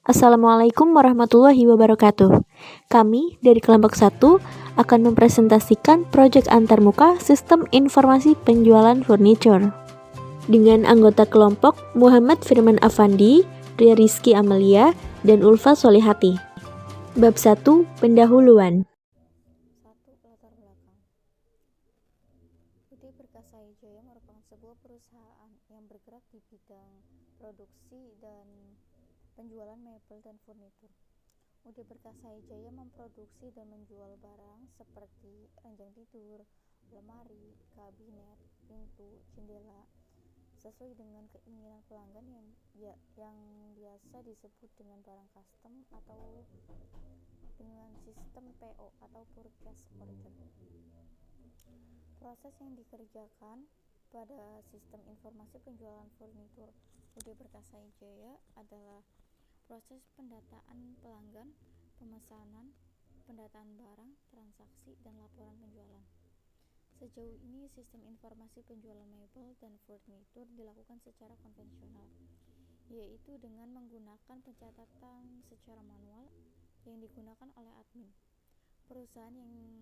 Assalamualaikum warahmatullahi wabarakatuh. Kami dari kelompok 1 akan mempresentasikan proyek antarmuka Sistem Informasi Penjualan Furniture. Dengan anggota kelompok Muhammad Firman Afandi, Ria Rizky Amelia, dan Ulfa Solihati. Bab 1, Pendahuluan. 1. Latar belakang. UD Perkasa Wijaya merupakan sebuah perusahaan yang bergerak di bidang produksi dan penjualan mebel dan furnitur. UD Perkasa Wijaya memproduksi dan menjual barang seperti ranjang tidur, lemari, kabinet, pintu, jendela, sesuai dengan keinginan pelanggan yang biasa disebut dengan barang custom atau dengan sistem PO atau purchase order. Proses yang dikerjakan pada sistem informasi penjualan furnitur UD Perkasa Wijaya adalah proses pendataan pelanggan, pemesanan, pendataan barang, transaksi, dan laporan penjualan. Sejauh ini, sistem informasi penjualan mebel dan furnitur dilakukan secara konvensional, yaitu dengan menggunakan pencatatan secara manual yang digunakan oleh admin. Perusahaan yang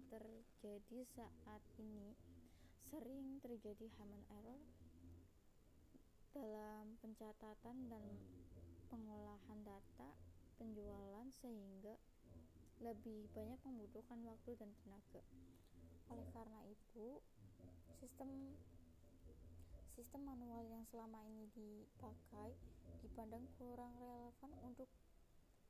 terjadi saat ini sering terjadi human error dalam pencatatan dan pengolahan data penjualan sehingga lebih banyak membutuhkan waktu dan tenaga. Oleh karena itu, sistem manual yang selama ini dipakai dipandang kurang relevan untuk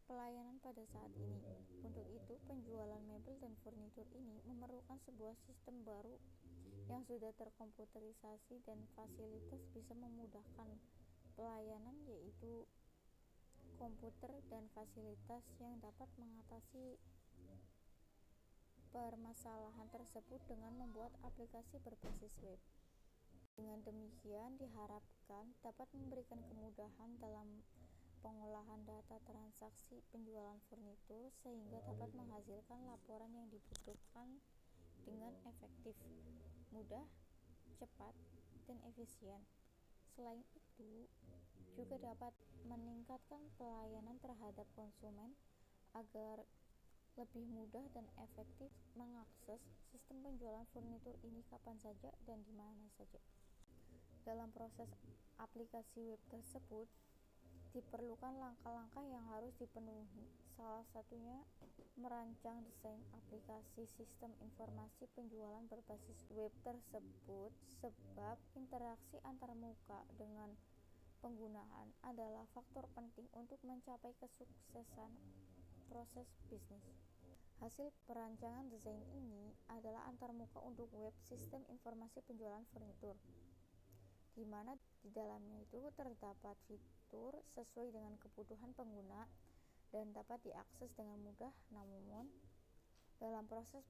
pelayanan pada saat ini. Untuk itu, penjualan mebel dan furnitur ini memerlukan sebuah sistem baru yang sudah terkomputerisasi dan fasilitas bisa memudahkan pelayanan, yaitu komputer dan fasilitas yang dapat mengatasi permasalahan tersebut dengan membuat aplikasi berbasis web. Dengan demikian diharapkan dapat memberikan kemudahan dalam pengolahan data transaksi penjualan furnitur sehingga dapat menghasilkan laporan yang dibutuhkan dengan efektif, mudah, cepat, dan efisien. Selain itu, juga dapat meningkatkan pelayanan terhadap konsumen agar lebih mudah dan efektif mengakses sistem penjualan furnitur ini kapan saja dan di mana saja. Dalam proses aplikasi web tersebut, diperlukan langkah-langkah yang harus dipenuhi. Salah satunya merancang desain aplikasi sistem informasi penjualan berbasis web tersebut, sebab interaksi antarmuka dengan penggunaan adalah faktor penting untuk mencapai kesuksesan proses bisnis. Hasil perancangan desain ini adalah antarmuka untuk web sistem informasi penjualan furnitur, di mana di dalamnya itu terdapat fitur sesuai dengan kebutuhan pengguna dan dapat diakses dengan mudah. Namun, dalam proses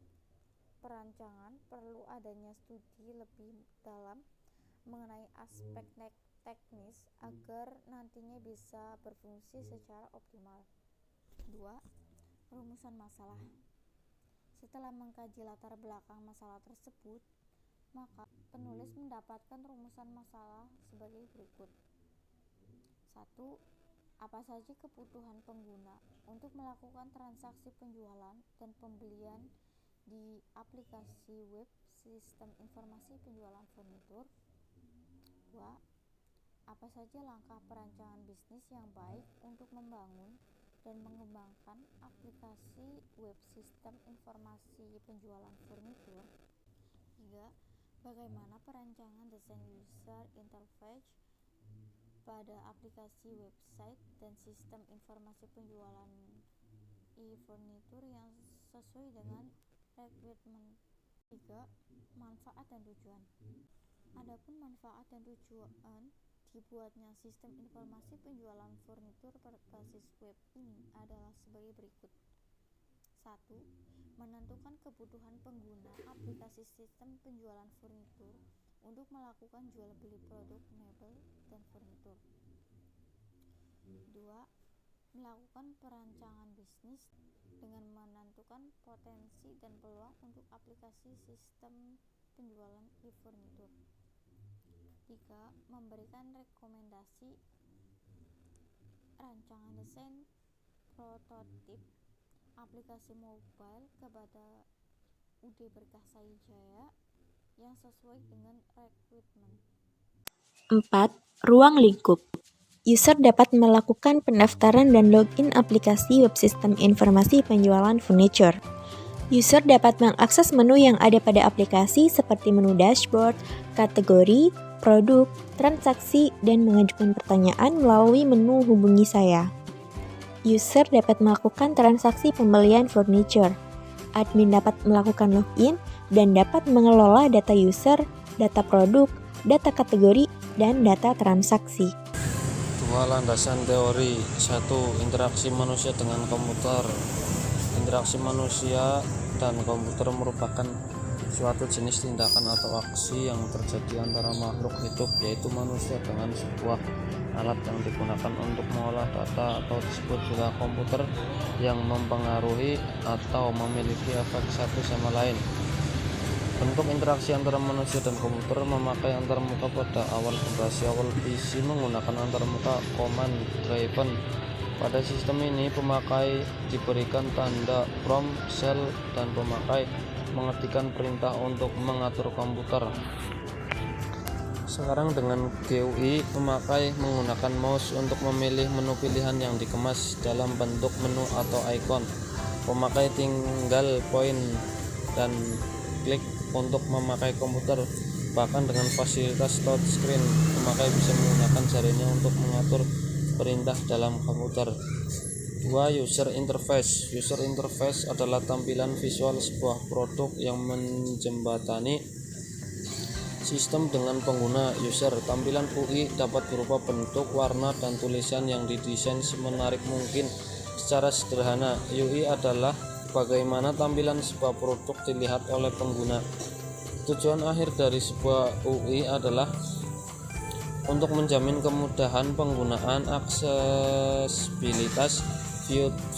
perancangan perlu adanya studi lebih dalam mengenai aspek teknis agar nantinya bisa berfungsi secara optimal. 2. Rumusan masalah. Setelah mengkaji latar belakang masalah tersebut, maka penulis mendapatkan rumusan masalah sebagai berikut. 1. Apa saja kebutuhan pengguna untuk melakukan transaksi penjualan dan pembelian di aplikasi web sistem informasi penjualan furnitur. 2. Apa saja langkah perancangan bisnis yang baik untuk membangun dan mengembangkan aplikasi web sistem informasi penjualan furnitur. 3. Bagaimana perancangan desain user interface pada aplikasi website dan sistem informasi penjualan e-furnitur yang sesuai dengan requirement. 3. Manfaat dan tujuan. Adapun manfaat dan tujuan dibuatnya sistem informasi penjualan furnitur berbasis web ini adalah sebagai berikut. 1. Menentukan kebutuhan pengguna aplikasi sistem penjualan furnitur untuk melakukan jual beli produk mebel dan furnitur. 2. Melakukan perancangan bisnis dengan menentukan potensi dan peluang untuk aplikasi sistem penjualan e-furnitur. 3. Memberikan rekomendasi rancangan desain prototip aplikasi mobile kepada UD Berkah Jaya yang sesuai dengan requirement. 4. Ruang lingkup. User dapat melakukan pendaftaran dan login aplikasi web sistem informasi penjualan furniture. User dapat mengakses menu yang ada pada aplikasi seperti menu dashboard, kategori, produk, transaksi, dan mengajukan pertanyaan melalui menu hubungi saya. User dapat melakukan transaksi pembelian furniture. Admin dapat melakukan login dan dapat mengelola data user, data produk, data kategori, dan data transaksi. 2. Landasan teori. 1. Interaksi manusia dengan komputer. Interaksi manusia dan komputer merupakan suatu jenis tindakan atau aksi yang terjadi antara makhluk hidup, yaitu manusia, dengan sebuah alat yang digunakan untuk mengolah data, atau disebut juga komputer, yang mempengaruhi atau memiliki efek satu sama lain. Bentuk interaksi antara manusia dan komputer memakai antarmuka. Pada awal generasi awal PC menggunakan antarmuka command driven. Pada sistem ini pemakai diberikan tanda prompt shell dan pemakai mengetikkan perintah untuk mengatur komputer. Sekarang dengan GUI, pemakai menggunakan mouse untuk memilih menu pilihan yang dikemas dalam bentuk menu atau icon. Pemakai tinggal point dan klik untuk memakai komputer. Bahkan dengan fasilitas touchscreen, pemakai bisa menggunakan jarinya untuk mengatur perintah dalam komputer. 2. User interface. User interface adalah tampilan visual sebuah produk yang menjembatani sistem dengan pengguna user. Tampilan UI dapat berupa bentuk, warna, dan tulisan yang didesain semenarik mungkin. Secara sederhana, UI adalah bagaimana tampilan sebuah produk dilihat oleh pengguna. Tujuan akhir dari sebuah UI adalah untuk menjamin kemudahan penggunaan, aksesibilitas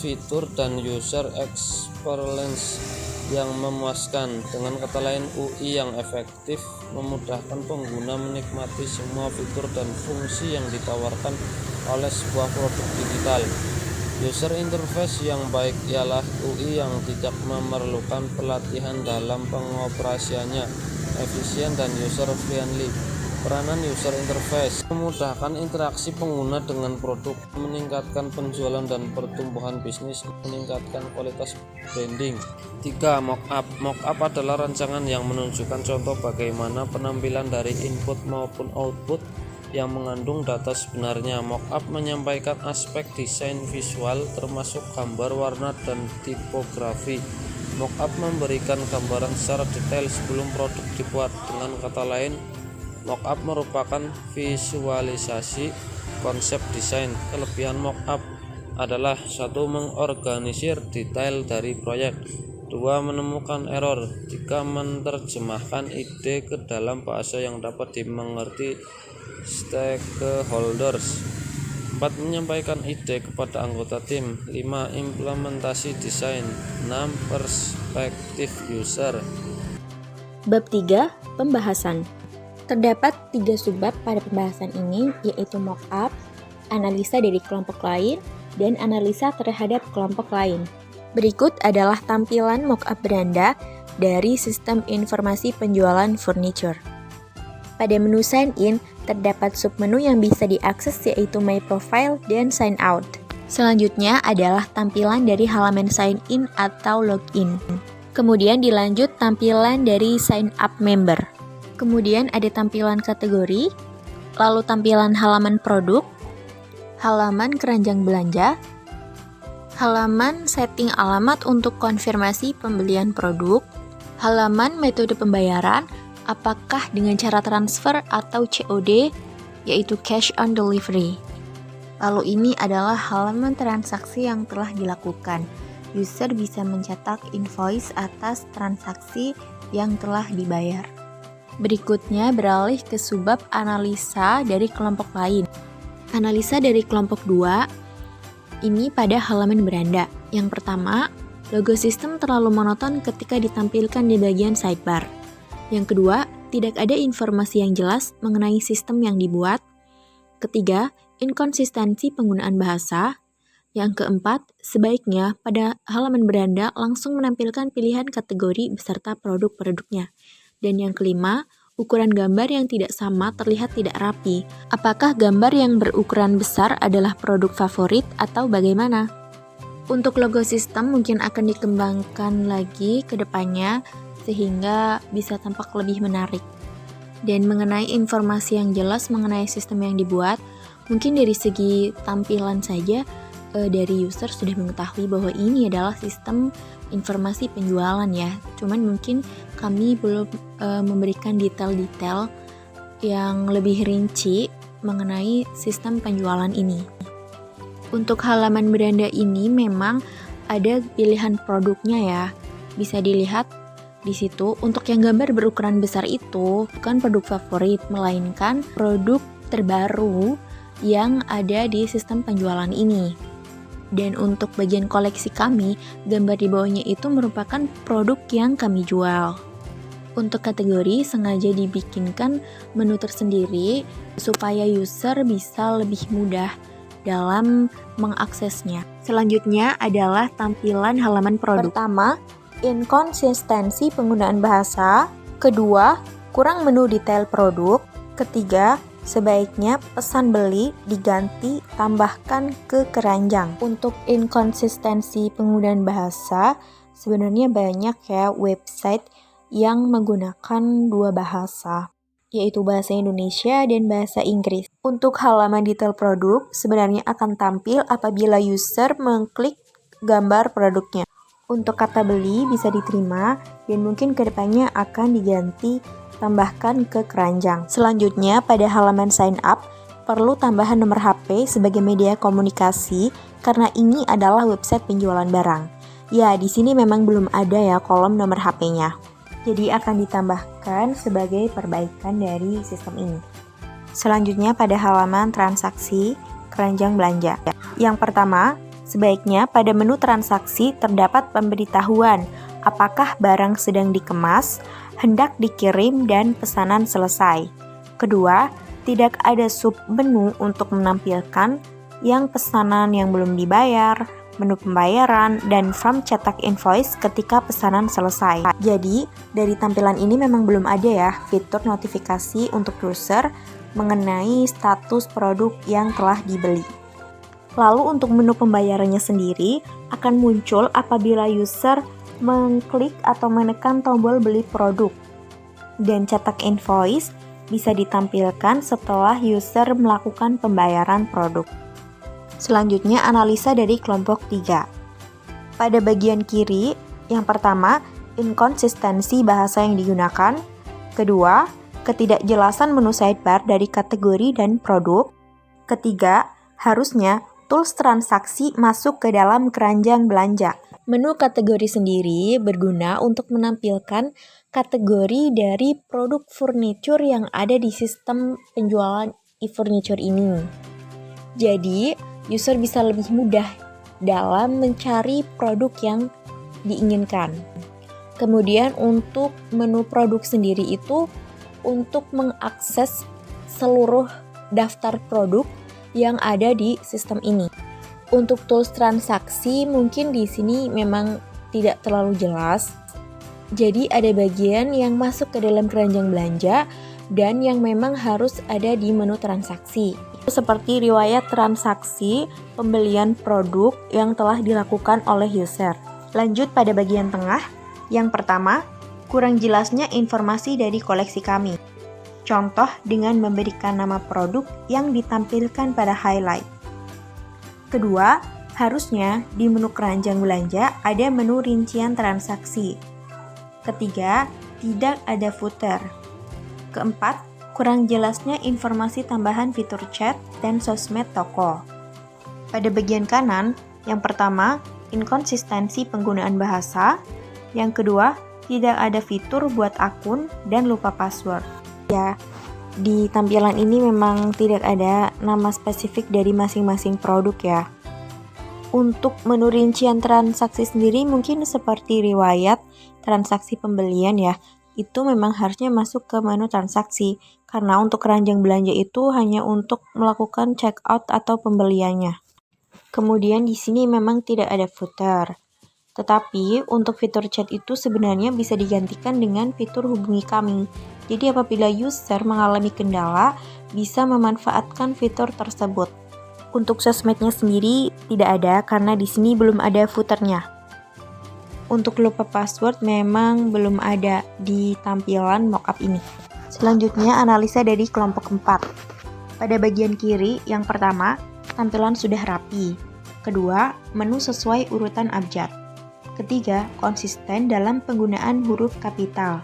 fitur, dan user experience yang memuaskan. Dengan kata lain, UI yang efektif memudahkan pengguna menikmati semua fitur dan fungsi yang ditawarkan oleh sebuah produk digital. User interface yang baik ialah UI yang tidak memerlukan pelatihan dalam pengoperasiannya, efisien dan user friendly. Peranan user interface memudahkan interaksi pengguna dengan produk, meningkatkan penjualan dan pertumbuhan bisnis, meningkatkan kualitas branding. 3. Mockup. Mockup adalah rancangan yang menunjukkan contoh bagaimana penampilan dari input maupun output yang mengandung data sebenarnya. Mockup menyampaikan aspek desain visual termasuk gambar, warna, dan tipografi. Mockup memberikan gambaran secara detail sebelum produk dibuat. Dengan kata lain, mockup merupakan visualisasi konsep desain. Kelebihan mockup adalah 1. Mengorganisir detail dari proyek. 2. Menemukan error. 3. Menerjemahkan ide ke dalam bahasa yang dapat dimengerti stakeholders. 4. Menyampaikan ide kepada anggota tim. 5. Implementasi desain. 6. Perspektif user. Bab 3. Pembahasan. Terdapat 3 subbab pada pembahasan ini, yaitu mockup, analisa dari kelompok lain, dan analisa terhadap kelompok lain. Berikut adalah tampilan mockup beranda dari sistem informasi penjualan furniture. Pada menu sign in, terdapat submenu yang bisa diakses, yaitu My Profile dan Sign Out. Selanjutnya adalah tampilan dari halaman sign in atau login. Kemudian dilanjut tampilan dari Sign Up Member. Kemudian ada tampilan kategori, lalu tampilan halaman produk, halaman keranjang belanja, halaman setting alamat untuk konfirmasi pembelian produk, halaman metode pembayaran, apakah dengan cara transfer atau COD, yaitu cash on delivery. Lalu ini adalah halaman transaksi yang telah dilakukan. User bisa mencetak invoice atas transaksi yang telah dibayar. Berikutnya beralih ke subbab analisa dari kelompok lain. Analisa dari kelompok 2 ini pada halaman beranda. Yang pertama, logo sistem terlalu monoton ketika ditampilkan di bagian sidebar. Yang kedua, tidak ada informasi yang jelas mengenai sistem yang dibuat. Ketiga, inkonsistensi penggunaan bahasa. Yang keempat, sebaiknya pada halaman beranda langsung menampilkan pilihan kategori beserta produk-produknya. Dan yang kelima, ukuran gambar yang tidak sama terlihat tidak rapi. Apakah gambar yang berukuran besar adalah produk favorit atau bagaimana? Untuk logo sistem mungkin akan dikembangkan lagi ke depannya sehingga bisa tampak lebih menarik. Dan mengenai informasi yang jelas mengenai sistem yang dibuat, mungkin dari segi tampilan saja dari user sudah mengetahui bahwa ini adalah sistem informasi penjualan ya. Cuman mungkin kami belum memberikan detail-detail yang lebih rinci mengenai sistem penjualan ini. Untuk halaman beranda ini memang ada pilihan produknya ya. Bisa dilihat di situ. Untuk yang gambar berukuran besar itu bukan produk favorit, melainkan produk terbaru yang ada di sistem penjualan ini. Dan untuk bagian koleksi kami, gambar di bawahnya itu merupakan produk yang kami jual. Untuk kategori sengaja dibikinkan menu tersendiri supaya user bisa lebih mudah dalam mengaksesnya. Selanjutnya adalah tampilan halaman produk. Pertama, inkonsistensi penggunaan bahasa. Kedua, kurang menu detail produk. Ketiga, sebaiknya pesan beli diganti tambahkan ke keranjang. Untuk inkonsistensi penggunaan bahasa, sebenarnya banyak ya website yang menggunakan dua bahasa, yaitu bahasa Indonesia dan bahasa Inggris. Untuk halaman detail produk, sebenarnya akan tampil apabila user mengklik gambar produknya. Untuk kata beli bisa diterima dan mungkin kedepannya akan diganti tambahkan ke keranjang. Selanjutnya pada halaman sign up perlu tambahan nomor HP sebagai media komunikasi karena ini adalah website penjualan barang. Ya, di sini memang belum ada ya kolom nomor HP-nya. Jadi akan ditambahkan sebagai perbaikan dari sistem ini. Selanjutnya pada halaman transaksi keranjang belanja. Yang pertama, sebaiknya pada menu transaksi terdapat pemberitahuan apakah barang sedang dikemas, hendak dikirim, dan pesanan selesai. Kedua, tidak ada submenu untuk menampilkan yang pesanan yang belum dibayar, menu pembayaran, dan form cetak invoice ketika pesanan selesai. Jadi, dari tampilan ini memang belum ada ya fitur notifikasi untuk user mengenai status produk yang telah dibeli. Lalu untuk menu pembayarannya sendiri akan muncul apabila user mengklik atau menekan tombol beli produk. Dan cetak invoice bisa ditampilkan setelah user melakukan pembayaran produk. Selanjutnya analisa dari kelompok 3. Pada bagian kiri, yang pertama, inkonsistensi bahasa yang digunakan. Kedua, ketidakjelasan menu sidebar dari kategori dan produk. Ketiga, harusnya tools transaksi masuk ke dalam keranjang belanja. Menu kategori sendiri berguna untuk menampilkan kategori dari produk furniture yang ada di sistem penjualan e-furniture ini. Jadi, user bisa lebih mudah dalam mencari produk yang diinginkan. Kemudian untuk menu produk sendiri itu untuk mengakses seluruh daftar produk yang ada di sistem ini. Untuk tools transaksi mungkin di sini memang tidak terlalu jelas. Jadi ada bagian yang masuk ke dalam keranjang belanja dan yang memang harus ada di menu transaksi. Seperti riwayat transaksi pembelian produk yang telah dilakukan oleh user. Lanjut pada bagian tengah. Yang pertama, kurang jelasnya informasi dari koleksi kami. Contoh dengan memberikan nama produk yang ditampilkan pada highlight. Kedua, harusnya di menu keranjang belanja ada menu rincian transaksi. Ketiga, tidak ada footer. Keempat, kurang jelasnya informasi tambahan fitur chat dan sosmed toko. Pada bagian kanan, yang pertama, inkonsistensi penggunaan bahasa. Yang kedua, tidak ada fitur buat akun dan lupa password. Ya, di tampilan ini memang tidak ada nama spesifik dari masing-masing produk ya. Untuk menu rincian transaksi sendiri mungkin seperti riwayat transaksi pembelian ya. itu memang harusnya masuk ke menu transaksi, karena untuk keranjang belanja itu hanya untuk melakukan check out atau pembeliannya. Kemudian di sini memang tidak ada footer. Tetapi untuk fitur chat itu sebenarnya bisa digantikan dengan fitur hubungi kami. Jadi apabila user mengalami kendala, bisa memanfaatkan fitur tersebut. Untuk sosmednya sendiri tidak ada karena di sini belum ada footernya. Untuk lupa password memang belum ada di tampilan mockup ini. Selanjutnya analisa dari kelompok 4. Pada bagian kiri, yang pertama, tampilan sudah rapi. Kedua, menu sesuai urutan abjad. Ketiga, konsisten dalam penggunaan huruf kapital.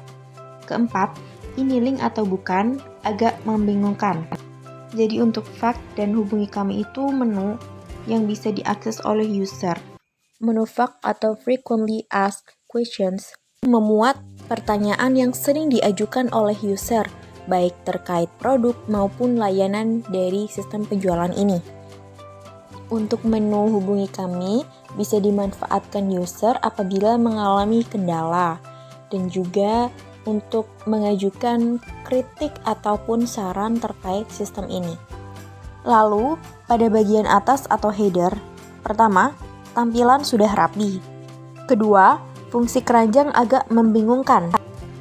Keempat, ini link atau bukan, agak membingungkan. Jadi untuk fact dan hubungi kami itu menu yang bisa diakses oleh user. Menu fact atau frequently asked questions memuat pertanyaan yang sering diajukan oleh user, baik terkait produk maupun layanan dari sistem penjualan ini. Untuk menu hubungi kami bisa dimanfaatkan user apabila mengalami kendala dan juga untuk mengajukan kritik ataupun saran terkait sistem ini. Lalu, pada bagian atas atau header, pertama, tampilan sudah rapi. Kedua, fungsi keranjang agak membingungkan.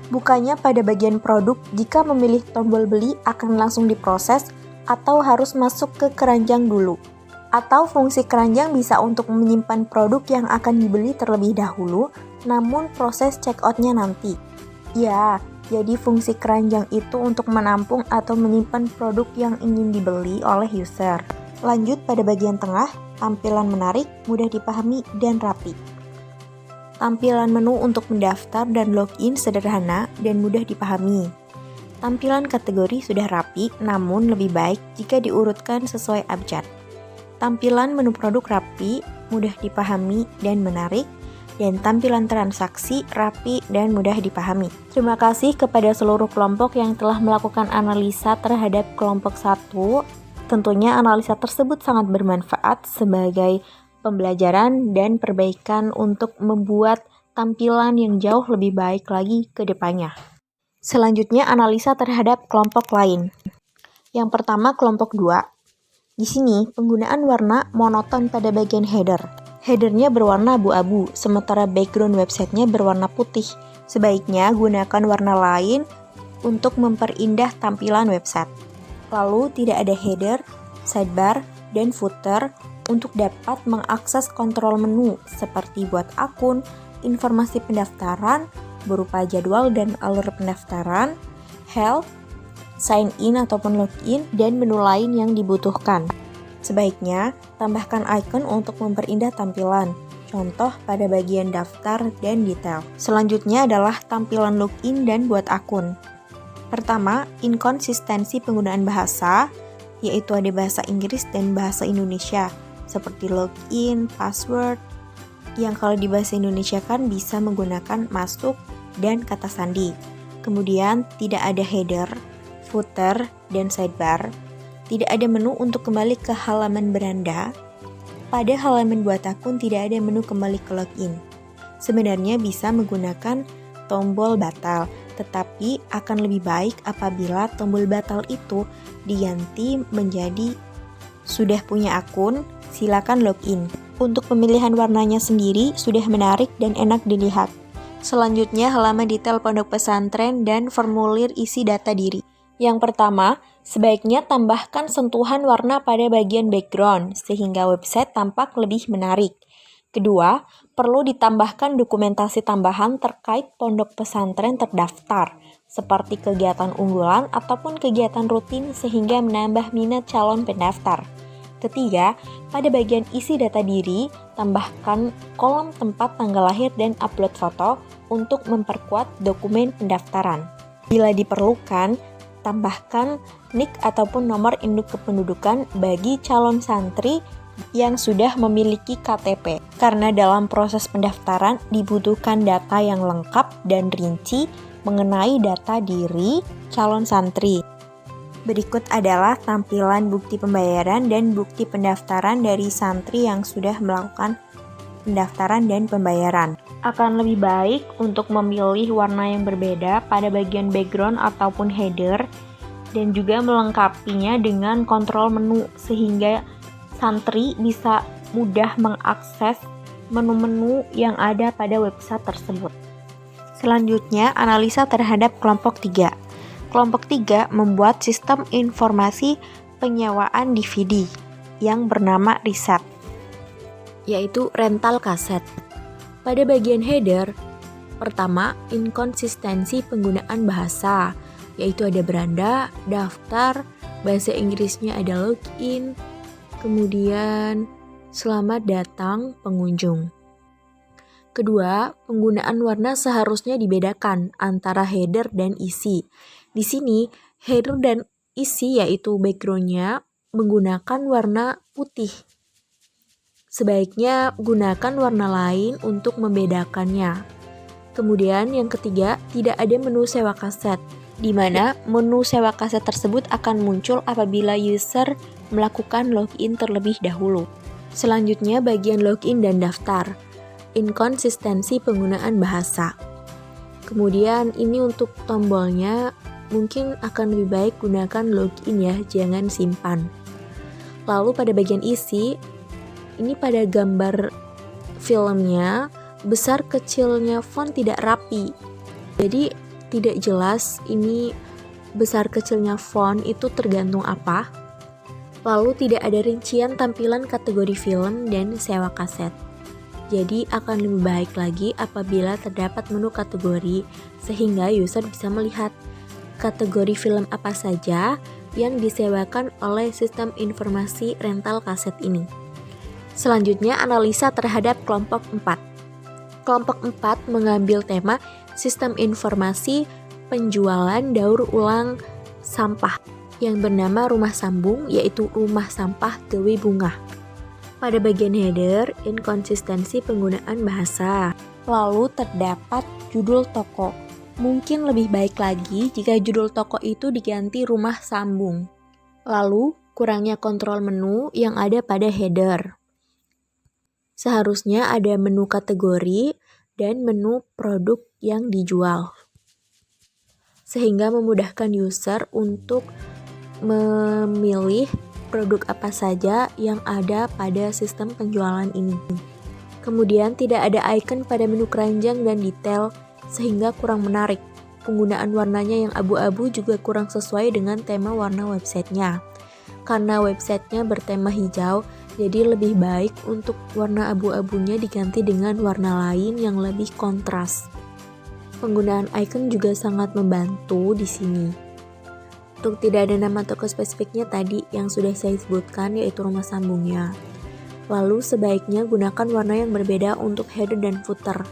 Bukannya pada bagian produk, jika memilih tombol beli akan langsung diproses atau harus masuk ke keranjang dulu. Atau fungsi keranjang bisa untuk menyimpan produk yang akan dibeli terlebih dahulu, namun proses checkout-nya nanti. Ya, jadi fungsi keranjang itu untuk menampung atau menyimpan produk yang ingin dibeli oleh user. Lanjut pada bagian tengah, tampilan menarik, mudah dipahami, dan rapi. Tampilan menu untuk mendaftar dan login sederhana dan mudah dipahami. Tampilan kategori sudah rapi, namun lebih baik jika diurutkan sesuai abjad. Tampilan menu produk rapi, mudah dipahami, dan menarik, dan tampilan transaksi rapi dan mudah dipahami. Terima kasih kepada seluruh kelompok yang telah melakukan analisa terhadap kelompok 1. Tentunya analisa tersebut sangat bermanfaat sebagai pembelajaran dan perbaikan untuk membuat tampilan yang jauh lebih baik lagi ke depannya. Selanjutnya analisa terhadap kelompok lain. Yang pertama kelompok 2. Di sini, penggunaan warna monoton pada bagian header. Headernya berwarna abu-abu, sementara background websitenya berwarna putih. Sebaiknya gunakan warna lain untuk memperindah tampilan website. Lalu, tidak ada header, sidebar, dan footer untuk dapat mengakses kontrol menu seperti buat akun, informasi pendaftaran, berupa jadwal dan alur pendaftaran, help, sign in ataupun login, dan menu lain yang dibutuhkan. Sebaiknya, tambahkan icon untuk memperindah tampilan. Contoh pada bagian daftar dan detail. Selanjutnya adalah tampilan login dan buat akun. Pertama, inkonsistensi penggunaan bahasa, yaitu ada bahasa Inggris dan bahasa Indonesia, seperti login, password, yang kalau di bahasa Indonesia kan bisa menggunakan masuk dan kata sandi. Kemudian, tidak ada header, footer, dan sidebar. Tidak ada menu untuk kembali ke halaman beranda. Pada halaman buat akun tidak ada menu kembali ke login. Sebenarnya bisa menggunakan tombol batal, tetapi akan lebih baik apabila tombol batal itu diganti menjadi sudah punya akun, silakan login. Untuk pemilihan warnanya sendiri sudah menarik dan enak dilihat. Selanjutnya halaman detail pondok pesantren dan formulir isi data diri. Yang pertama, sebaiknya tambahkan sentuhan warna pada bagian background sehingga website tampak lebih menarik. Kedua, perlu ditambahkan dokumentasi tambahan terkait pondok pesantren terdaftar, seperti kegiatan unggulan ataupun kegiatan rutin sehingga menambah minat calon pendaftar. Ketiga, pada bagian isi data diri, tambahkan kolom tempat tanggal lahir dan upload foto untuk memperkuat dokumen pendaftaran. Bila diperlukan, tambahkan NIK ataupun nomor induk kependudukan bagi calon santri yang sudah memiliki KTP. Karena dalam proses pendaftaran dibutuhkan data yang lengkap dan rinci mengenai data diri calon santri. Berikut adalah tampilan bukti pembayaran dan bukti pendaftaran dari santri yang sudah melakukan pendaftaran dan pembayaran. Akan lebih baik untuk memilih warna yang berbeda pada bagian background ataupun header, dan juga melengkapinya dengan kontrol menu sehingga santri bisa mudah mengakses menu-menu yang ada pada website tersebut. Selanjutnya, analisa terhadap kelompok 3. Kelompok 3 membuat sistem informasi penyewaan DVD yang bernama riset, yaitu rental kaset. Pada bagian header, pertama, inkonsistensi penggunaan bahasa, yaitu ada beranda, daftar, bahasa Inggrisnya ada login, kemudian selamat datang pengunjung. Kedua, penggunaan warna seharusnya dibedakan antara header dan isi. Di sini, header dan isi yaitu background-nya menggunakan warna putih. Sebaiknya gunakan warna lain untuk membedakannya. Kemudian yang ketiga, tidak ada menu sewa kaset, di mana menu sewa kaset tersebut akan muncul apabila user melakukan login terlebih dahulu. Selanjutnya bagian login dan daftar, inkonsistensi penggunaan bahasa. Kemudian ini untuk tombolnya mungkin akan lebih baik gunakan login ya, jangan simpan. Lalu pada bagian isi, ini pada gambar filmnya, besar kecilnya font tidak rapi. Jadi tidak jelas ini besar kecilnya font itu tergantung apa. Lalu tidak ada rincian tampilan kategori film dan sewa kaset. Jadi akan lebih baik lagi apabila terdapat menu kategori sehingga user bisa melihat kategori film apa saja yang disewakan oleh sistem informasi rental kaset ini. Selanjutnya, analisa terhadap kelompok 4. Kelompok 4 mengambil tema sistem informasi penjualan daur ulang sampah yang bernama rumah sambung, yaitu rumah sampah Gawe Bunga. Pada bagian header, inkonsistensi penggunaan bahasa. Lalu terdapat judul toko. Mungkin lebih baik lagi jika judul toko itu diganti rumah sambung. Lalu, kurangnya kontrol menu yang ada pada header. Seharusnya ada menu kategori dan menu produk yang dijual, sehingga memudahkan user untuk memilih produk apa saja yang ada pada sistem penjualan ini. Kemudian tidak ada icon pada menu keranjang dan detail, sehingga kurang menarik. Penggunaan warnanya yang abu-abu juga kurang sesuai dengan tema warna websitenya. Karena websitenya bertema hijau, jadi lebih baik untuk warna abu-abunya diganti dengan warna lain yang lebih kontras. Penggunaan icon juga sangat membantu di sini. Untuk tidak ada nama toko spesifiknya tadi yang sudah saya sebutkan, yaitu rumah sambungnya. Lalu sebaiknya gunakan warna yang berbeda untuk header dan footer.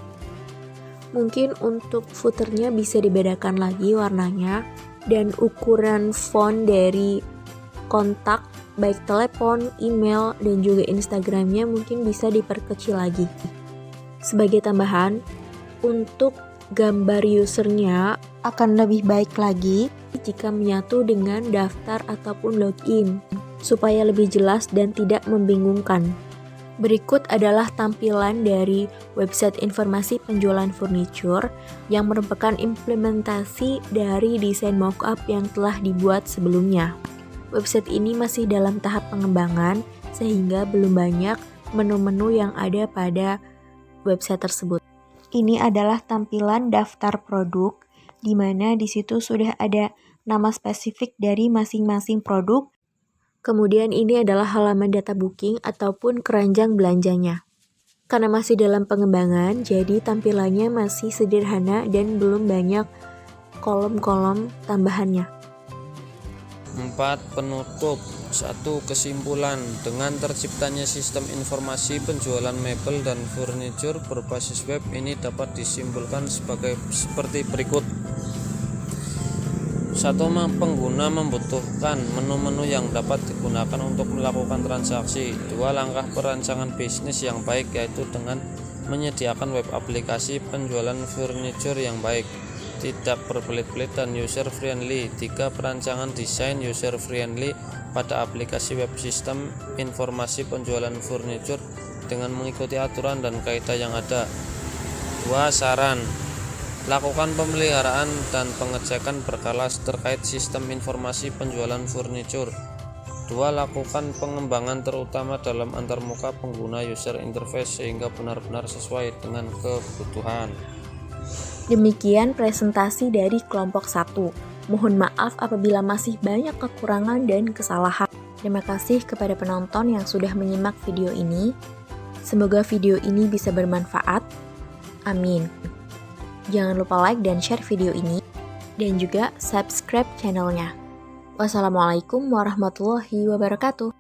Mungkin untuk footernya bisa dibedakan lagi warnanya, dan ukuran font dari kontak baik telepon, email, dan juga Instagramnya mungkin bisa diperkecil lagi. Sebagai tambahan, untuk gambar usernya akan lebih baik lagi jika menyatu dengan daftar ataupun login, supaya lebih jelas dan tidak membingungkan. Berikut adalah tampilan dari website informasi penjualan furniture yang merupakan implementasi dari desain mockup yang telah dibuat sebelumnya. Website ini masih dalam tahap pengembangan sehingga belum banyak menu-menu yang ada pada website tersebut. Ini adalah tampilan daftar produk di mana di situ sudah ada nama spesifik dari masing-masing produk. Kemudian ini adalah halaman data booking ataupun keranjang belanjanya. Karena masih dalam pengembangan, jadi tampilannya masih sederhana dan belum banyak kolom-kolom tambahannya. 4. Penutup. 1. Kesimpulan. Dengan terciptanya sistem informasi penjualan mebel dan furniture berbasis web ini dapat disimpulkan seperti berikut. 1. Pengguna membutuhkan menu-menu yang dapat digunakan untuk melakukan transaksi. 2. Langkah perancangan bisnis yang baik, yaitu dengan menyediakan web aplikasi penjualan furniture yang baik, tidak berbelit-belit dan user friendly. 3. Perancangan desain user friendly pada aplikasi web sistem informasi penjualan furniture dengan mengikuti aturan dan kaidah yang ada. 2. Saran: lakukan pemeliharaan dan pengecekan berkala terkait sistem informasi penjualan furniture. 2. Lakukan pengembangan terutama dalam antarmuka pengguna user interface sehingga benar-benar sesuai dengan kebutuhan. Demikian presentasi dari kelompok 1. Mohon maaf apabila masih banyak kekurangan dan kesalahan. Terima kasih kepada penonton yang sudah menyimak video ini. Semoga video ini bisa bermanfaat. Amin. Jangan lupa like dan share video ini, dan juga subscribe channelnya. Wassalamualaikum warahmatullahi wabarakatuh.